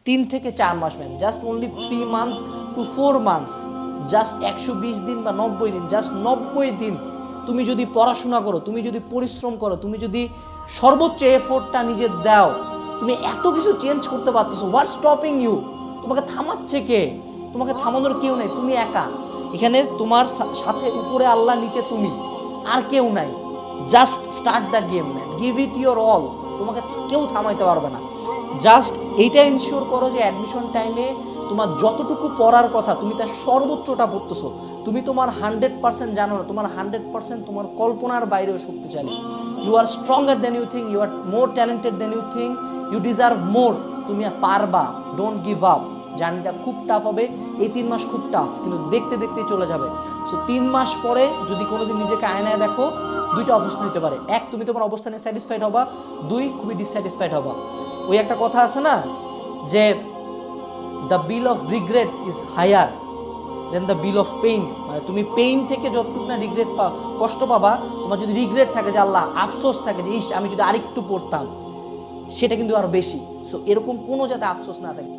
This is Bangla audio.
3 থেকে 4 মাস man, just only 3 months to 4 months, just 120 দিন বা 90 দিন, জাস্ট 90 দিন তুমি যদি পড়াশোনা করো, তুমি যদি পরিশ্রম করো, তুমি যদি সর্বোচ্চ এফোর্টটা নিজে দাও, তুমি এত কিছু চেঞ্জ করতে পারতেছো। What stopping you? তোমাকে থামাচ্ছে কে? তোমাকে থামানোর কেউ নেই, তুমি একা। এখানে তোমার সাথে উপরে আল্লাহ, নিচে তুমি, আর কেউ নাই। Just start the game man, give it your all. তোমাকে কেউ থামাইতে পারবে না। জাস্ট এইটা ইনশিওর করো যে অ্যাডমিশন টাইমে তোমার যতটুকু পড়ার কথা তুমি তার সর্বোচ্চটা পড়তেছো। তুমি তোমার 100% জানো না, তোমার 100% তোমার কল্পনার বাইরেও শক্তিশালী। You are stronger than you think, you are more talented than you think, you deserve more. তুমি পারবা, ডোন্ট গিভ আপ। জার্নিটা খুব টাফ হবে, এই 3 মাস খুব টাফ, কিন্তু দেখতে দেখতেই চলে যাবে। সো 3 মাস পরে যদি কোনোদিন নিজেকে আয়নায় দেখো, দুইটা অবস্থা হতে পারে। এক, তুমি তোমার অবস্থানে স্যাটিসফাইড হবা, দুই, খুবই ডিসস্যাটিসফাইড হবা। ওই একটা কথা আছে না যে the bill of regret is higher than the bill of pain. মানে তুমি পেইন থেকে যতটুকু না রিগ্রেট কষ্ট পাবা, তোমার যদি রিগ্রেট থাকে যে আল্লাহ, আফসোস থাকে যে ইস আমি যদি আরেকটু পড়তাম, সেটা কিন্তু আরো বেশি। সো এরকম কোনো যাতে আফসোস না থাকে।